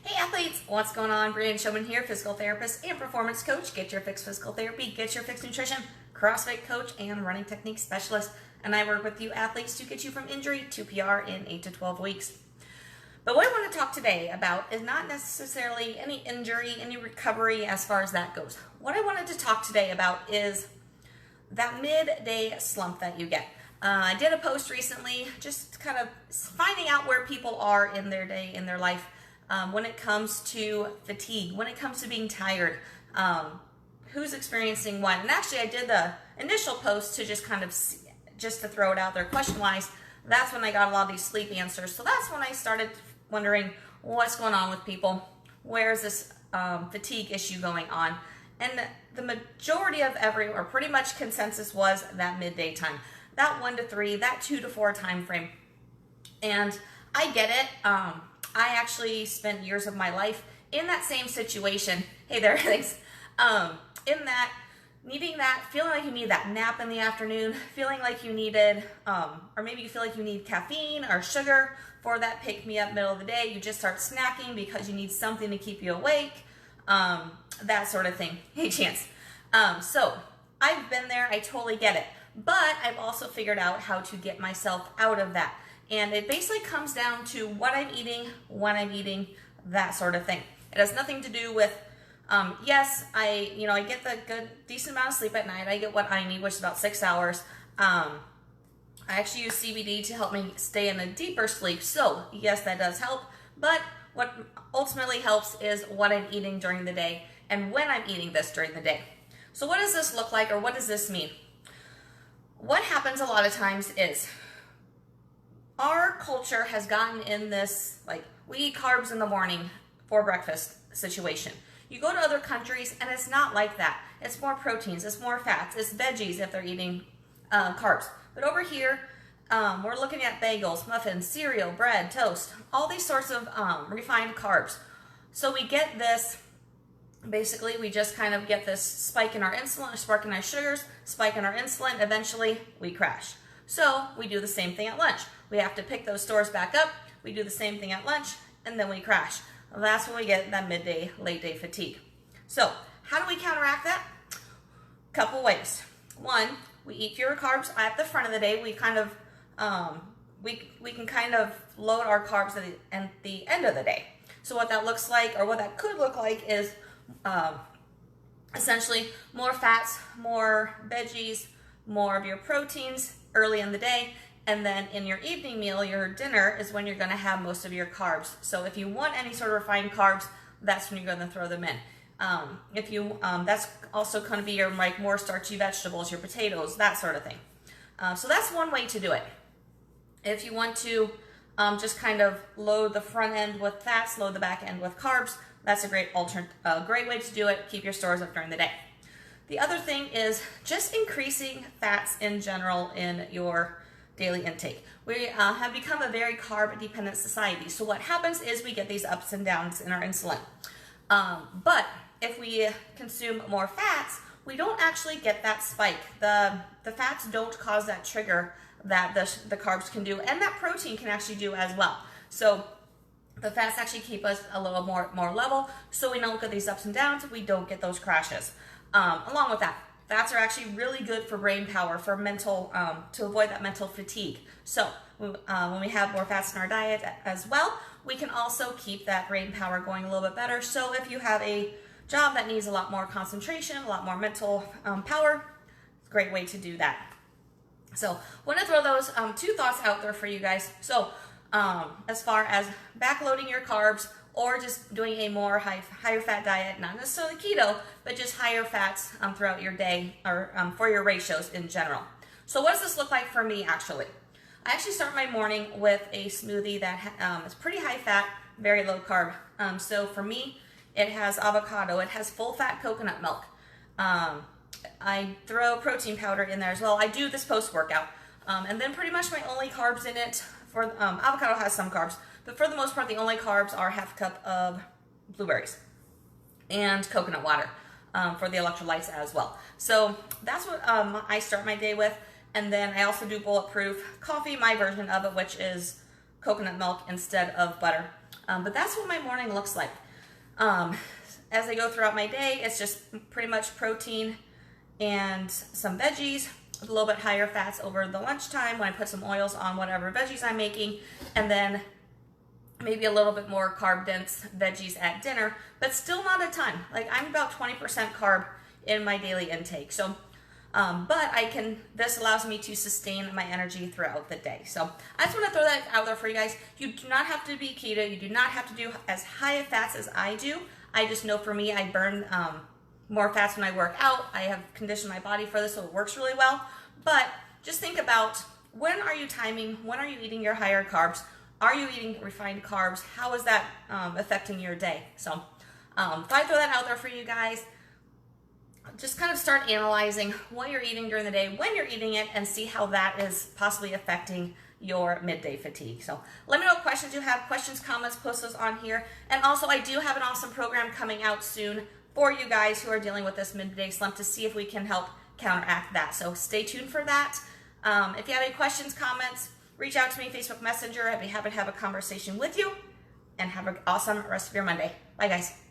Hey athletes, what's going on? Brian Showman here, physical therapist and performance coach. Get your fix physical therapy, get your fix nutrition, CrossFit coach, and running technique specialist. And I work with you athletes to get you from injury to PR in 8 to 12 weeks. But what I want to talk today about is not necessarily any injury, any recovery as far as that goes. What I wanted to talk today about is that midday slump that you get. I did a post recently just kind of finding out where people are in their day, in their life, when it comes to fatigue, when it comes to being tired, who's experiencing what. And actually I did the initial post to just kind of just to throw it out there question wise. That's when I got a lot of these sleep answers. So that's when I started wondering what's going on with people. Where's this fatigue issue going on? And the majority of or pretty much consensus was that midday time, that 1 to 3, that 2 to 4 time frame. And I get it. I actually spent years of my life in that same situation. Hey there, thanks. In that, needing that, feeling like you need that nap in the afternoon, feeling like you needed, or maybe you feel like you need caffeine or sugar for that pick-me-up middle of the day. You just start snacking because you need something to keep you awake, that sort of thing. Hey, Chance. So I've been there. I totally get it. But I've also figured out how to get myself out of that. And it basically comes down to what I'm eating, when I'm eating, that sort of thing. It has nothing to do with, yes, I get the decent amount of sleep at night. I get what I need, which is about 6 hours. I actually use CBD to help me stay in a deeper sleep. So yes, that does help. But what ultimately helps is what I'm eating during the day and when I'm eating this during the day. So what does this look like, or what does this mean? What happens a lot of times is our culture has gotten in this, like, we eat carbs in the morning for breakfast situation. You go to other countries and it's not like that. It's more proteins, it's more fats, it's veggies if they're eating carbs. But over here, we're looking at bagels, muffins, cereal, bread, toast, all these sorts of refined carbs. So we get this, basically we just kind of get this spike in our insulin, spike in our sugars, spike in our insulin, eventually we crash. So we do the same thing at lunch. We have to pick those stores back up, we do the same thing at lunch, and then we crash. That's when we get that midday, late day fatigue. So how do we counteract that? Couple ways. One, we eat fewer carbs at the front of the day. We kind of, we can kind of load our carbs at the end of the day. So what that looks like, or what that could look like, is essentially more fats, more veggies, more of your proteins early in the day, and then in your evening meal, your dinner, is when you're going to have most of your carbs. So if you want any sort of refined carbs, that's when you're going to throw them in. If you that's also going to be your more starchy vegetables, your potatoes, that sort of thing. So that's one way to do it. If you want to just kind of load the front end with fats, load the back end with carbs, that's a great way to do it. Keep your stores up during the day. The other thing is just increasing fats in general in your daily intake. We have become a very carb-dependent society. So what happens is we get these ups and downs in our insulin. But if we consume more fats, we don't actually get that spike. The fats don't cause that trigger that the carbs can do, and that protein can actually do as well. So the fats actually keep us a little more level, so we don't get these ups and downs, we don't get those crashes. Along with that, fats are actually really good for brain power, for mental, to avoid that mental fatigue. So when we have more fats in our diet as well, we can also keep that brain power going a little bit better. So if you have a job that needs a lot more concentration, a lot more mental power, it's a great way to do that. So I want to throw those 2 thoughts out there for you guys. So as far as backloading your carbs, or just doing a more higher fat diet, not necessarily keto, but just higher fats throughout your day, or for your ratios in general. So what does this look like for me actually? I actually start my morning with a smoothie that is pretty high fat, very low carb. So for me, it has avocado, it has full fat coconut milk. I throw protein powder in there as well. I do this post-workout. And then pretty much my only carbs in it, for avocado has some carbs, but for the most part, the only carbs are half a cup of blueberries and coconut water for the electrolytes as well. So that's what I start my day with. And then I also do bulletproof coffee, my version of it, which is coconut milk instead of butter. But that's what my morning looks like. As I go throughout my day, it's just pretty much protein and some veggies, a little bit higher fats over the lunchtime when I put some oils on whatever veggies I'm making, and then maybe a little bit more carb dense veggies at dinner, but still not a ton. Like I'm about 20% carb in my daily intake. So, but this allows me to sustain my energy throughout the day. So I just want to throw that out there for you guys. You do not have to be keto. You do not have to do as high of fats as I do. I just know for me, I burn more fats when I work out. I have conditioned my body for this, so it works really well. But just think about, when are you timing? When are you eating your higher carbs? Are you eating refined carbs? How is that affecting your day? So if I throw that out there for you guys, just kind of start analyzing what you're eating during the day, when you're eating it, and see how that is possibly affecting your midday fatigue. So let me know what questions you have. Questions, comments, post those on here. And also, I do have an awesome program coming out soon for you guys who are dealing with this midday slump, to see if we can help counteract that. So stay tuned for that. If you have any questions, comments, reach out to me, Facebook Messenger. I'd be happy to have a conversation with you. And have an awesome rest of your Monday. Bye, guys.